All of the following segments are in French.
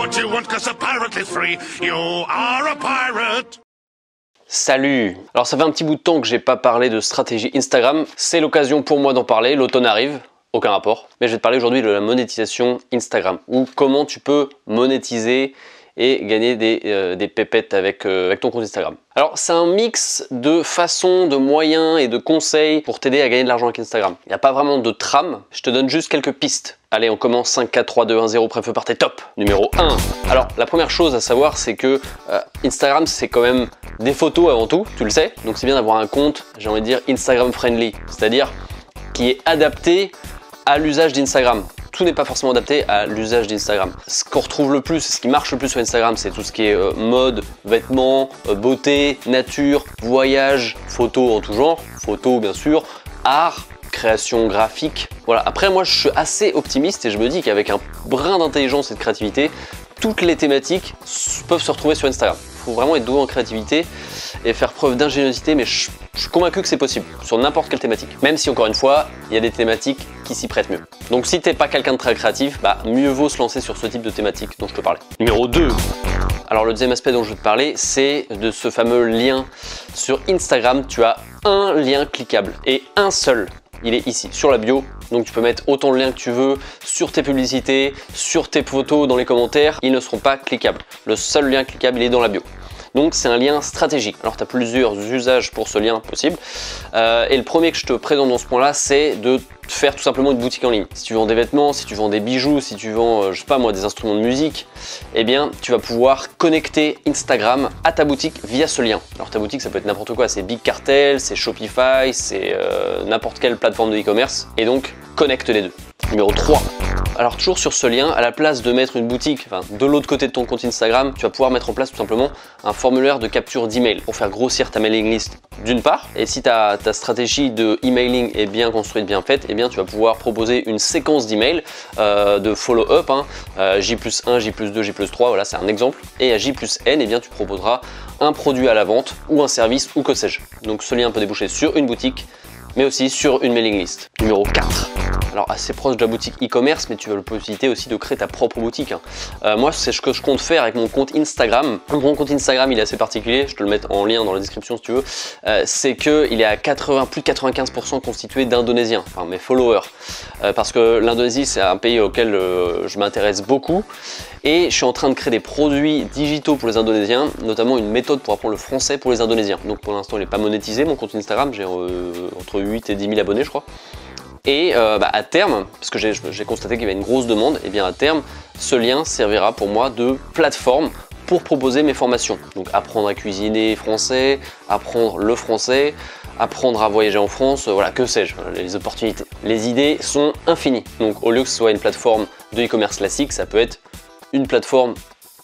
what you want, 'cause a pirate is free. You are a pirate. Salut! Alors ça fait un petit bout de temps que j'ai pas parlé de stratégie Instagram, c'est l'occasion pour moi d'en parler, l'automne arrive, aucun rapport, mais je vais te parler aujourd'hui de la monétisation Instagram, ou comment tu peux monétiser et gagner des pépettes avec ton compte Instagram. Alors c'est un mix de façons, de moyens et de conseils pour t'aider à gagner de l'argent avec Instagram. Il n'y a pas vraiment de trame, je te donne juste quelques pistes. Allez, on commence 5, 4, 3, 2, 1, 0, prêt-feu, partez, top! Numéro 1. Alors la première chose à savoir, c'est que Instagram c'est quand même des photos avant tout, tu le sais, donc c'est bien d'avoir un compte, j'ai envie de dire Instagram friendly, c'est-à-dire qui est adapté à l'usage d'Instagram. Tout n'est pas forcément adapté à l'usage d'Instagram. Ce qu'on retrouve le plus, ce qui marche le plus sur Instagram, c'est tout ce qui est mode, vêtements, beauté, nature, voyage, photos en tout genre, photos bien sûr, art, création graphique. Voilà. Après moi je suis assez optimiste et je me dis qu'avec un brin d'intelligence et de créativité, toutes les thématiques peuvent se retrouver sur Instagram. Il faut vraiment être doué en créativité et faire preuve d'ingéniosité, mais je suis convaincu que c'est possible sur n'importe quelle thématique. Même si encore une fois, il y a des thématiques qui s'y prêtent mieux. Donc si t'es pas quelqu'un de très créatif, mieux vaut se lancer sur ce type de thématique dont je te parlais. Numéro 2. Alors le deuxième aspect dont je veux te parler, c'est de ce fameux lien. Sur Instagram, tu as un lien cliquable et un seul. Il est ici, sur la bio. Donc tu peux mettre autant de liens que tu veux sur tes publicités, sur tes photos, dans les commentaires. Ils ne seront pas cliquables. Le seul lien cliquable, il est dans la bio. Donc c'est un lien stratégique. Alors tu as plusieurs usages pour ce lien possible. Et le premier que je te présente dans ce point-là, c'est de faire tout simplement une boutique en ligne. Si tu vends des vêtements, si tu vends des bijoux, si tu vends, je sais pas moi, des instruments de musique, eh bien tu vas pouvoir connecter Instagram à ta boutique via ce lien. Alors ta boutique, ça peut être n'importe quoi, c'est Big Cartel, c'est Shopify, c'est n'importe quelle plateforme de e-commerce. Et donc connecte les deux. Numéro 3. Alors toujours sur ce lien, à la place de mettre une boutique de l'autre côté de ton compte Instagram, tu vas pouvoir mettre en place tout simplement un formulaire de capture d'email pour faire grossir ta mailing list d'une part. Et si ta stratégie de emailing est bien construite, bien faite, eh bien tu vas pouvoir proposer une séquence d'emails de follow-up, J+1, J+2, J+3, voilà c'est un exemple. Et à J+N, eh bien tu proposeras un produit à la vente ou un service ou que sais-je. Donc ce lien peut déboucher sur une boutique, mais aussi sur une mailing list. Numéro 4. Alors assez proche de la boutique e-commerce, mais tu as la possibilité aussi de créer ta propre boutique. Moi c'est ce que je compte faire avec mon compte Instagram. Mon compte Instagram il est assez particulier, je te le mets en lien dans la description si tu veux. C'est qu'il est à plus de 95% constitué d'Indonésiens, enfin mes followers. Parce que l'Indonésie c'est un pays auquel je m'intéresse beaucoup. Et je suis en train de créer des produits digitaux pour les Indonésiens, notamment une méthode pour apprendre le français pour les Indonésiens. Donc pour l'instant il n'est pas monétisé mon compte Instagram, j'ai entre 8 et 10 000 abonnés je crois. Et à terme, parce que j'ai constaté qu'il y avait une grosse demande, et bien à terme, ce lien servira pour moi de plateforme pour proposer mes formations. Donc apprendre à cuisiner français, apprendre le français, apprendre à voyager en France, voilà, que sais-je, les opportunités. Les idées sont infinies. Donc au lieu que ce soit une plateforme de e-commerce classique, ça peut être une plateforme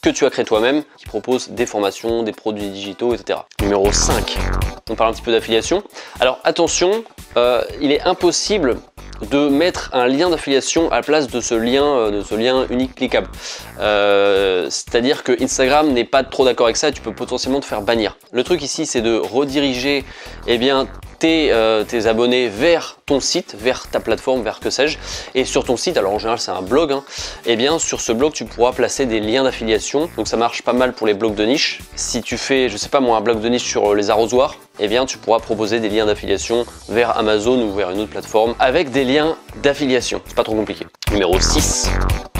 que tu as créée toi-même, qui propose des formations, des produits digitaux, etc. Numéro 5. On parle un petit peu d'affiliation. Alors attention, il est impossible de mettre un lien d'affiliation à la place de ce lien unique cliquable. C'est-à-dire que Instagram n'est pas trop d'accord avec ça et tu peux potentiellement te faire bannir. Le truc ici, c'est de rediriger tes abonnés vers ton site, vers ta plateforme, vers que sais-je. Et sur ton site, alors en général c'est un blog, et bien sur ce blog tu pourras placer des liens d'affiliation. Donc ça marche pas mal pour les blogs de niche. Si tu fais, je sais pas moi, un blog de niche sur les arrosoirs, eh bien tu pourras proposer des liens d'affiliation vers Amazon ou vers une autre plateforme avec des liens d'affiliation. C'est pas trop compliqué. Numéro 6.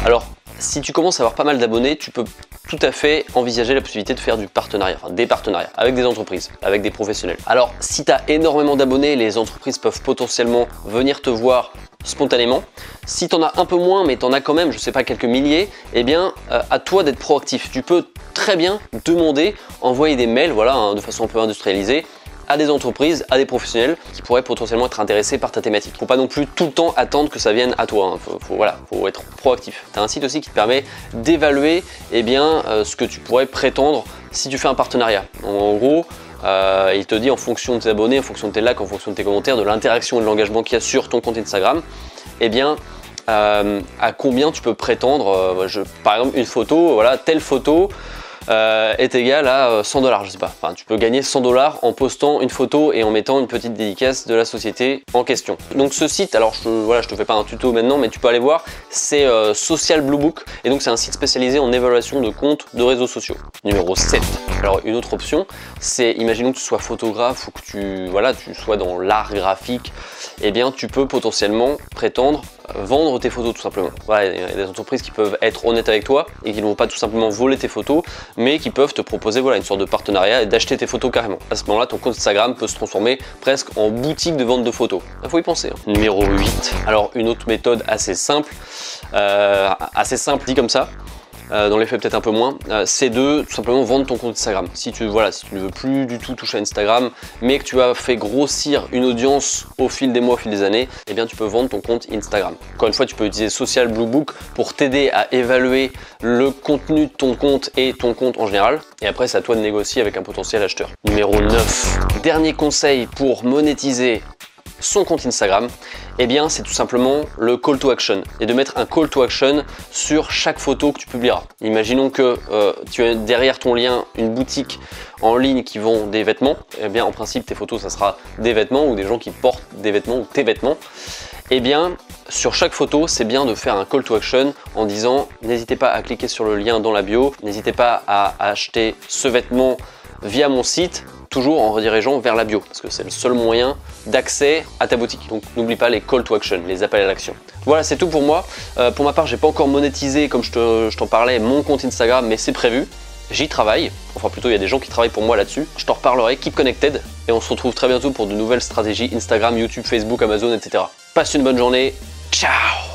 Alors si tu commences à avoir pas mal d'abonnés, tu peux tout à fait envisager la possibilité de faire des partenariats avec des entreprises, avec des professionnels. Alors si tu as énormément d'abonnés, les entreprises peuvent potentiellement venir te voir spontanément. Si tu en as un peu moins, mais tu en as quand même, je sais pas, quelques milliers, eh bien à toi d'être proactif. Tu peux très bien demander, envoyer des mails, voilà, de façon un peu industrialisée, à des entreprises, à des professionnels qui pourraient potentiellement être intéressés par ta thématique. Faut pas non plus tout le temps attendre que ça vienne à toi, faut être proactif. Tu as un site aussi qui te permet d'évaluer ce que tu pourrais prétendre si tu fais un partenariat. En gros, il te dit en fonction de tes abonnés, en fonction de tes likes, en fonction de tes commentaires, de l'interaction et de l'engagement qu'il y a sur ton compte Instagram, à combien tu peux prétendre, par exemple une photo, voilà, telle photo, est égal à 100$, je sais pas. Enfin, tu peux gagner 100$ en postant une photo et en mettant une petite dédicace de la société en question. Donc ce site, alors je te fais pas un tuto maintenant, mais tu peux aller voir, c'est Social Blue Book, et donc c'est un site spécialisé en évaluation de comptes de réseaux sociaux. Numéro 7. Alors une autre option, c'est, imaginons que tu sois photographe ou que tu sois dans l'art graphique, eh bien tu peux potentiellement prétendre vendre tes photos tout simplement. Voilà, il y a des entreprises qui peuvent être honnêtes avec toi et qui ne vont pas tout simplement voler tes photos, mais qui peuvent te proposer une sorte de partenariat et d'acheter tes photos carrément. À ce moment-là, ton compte Instagram peut se transformer presque en boutique de vente de photos. Il faut y penser. Numéro 8. Alors une autre méthode assez simple dit comme ça, dans les faits peut-être un peu moins, c'est de tout simplement vendre ton compte Instagram. Si tu ne veux plus du tout toucher à Instagram, mais que tu as fait grossir une audience au fil des mois, au fil des années, eh bien tu peux vendre ton compte Instagram. Encore une fois, tu peux utiliser Social Blue Book pour t'aider à évaluer le contenu de ton compte et ton compte en général. Et après, c'est à toi de négocier avec un potentiel acheteur. Numéro 9. Dernier conseil pour monétiser son compte Instagram, eh bien c'est tout simplement le call to action, et de mettre un call to action sur chaque photo que tu publieras. Imaginons que tu as derrière ton lien une boutique en ligne qui vend des vêtements, eh bien en principe tes photos ça sera des vêtements ou des gens qui portent des vêtements ou tes vêtements. Eh bien sur chaque photo c'est bien de faire un call to action en disant n'hésitez pas à cliquer sur le lien dans la bio, n'hésitez pas à acheter ce vêtement via mon site, toujours en redirigeant vers la bio, parce que c'est le seul moyen d'accès à ta boutique. Donc n'oublie pas les call to action, les appels à l'action. Voilà, c'est tout pour moi. Pour ma part, j'ai pas encore monétisé, comme je t'en parlais, mon compte Instagram, mais c'est prévu. J'y travaille, enfin plutôt il y a des gens qui travaillent pour moi là-dessus. Je t'en reparlerai, keep connected, et on se retrouve très bientôt pour de nouvelles stratégies Instagram, YouTube, Facebook, Amazon, etc. Passe une bonne journée, ciao!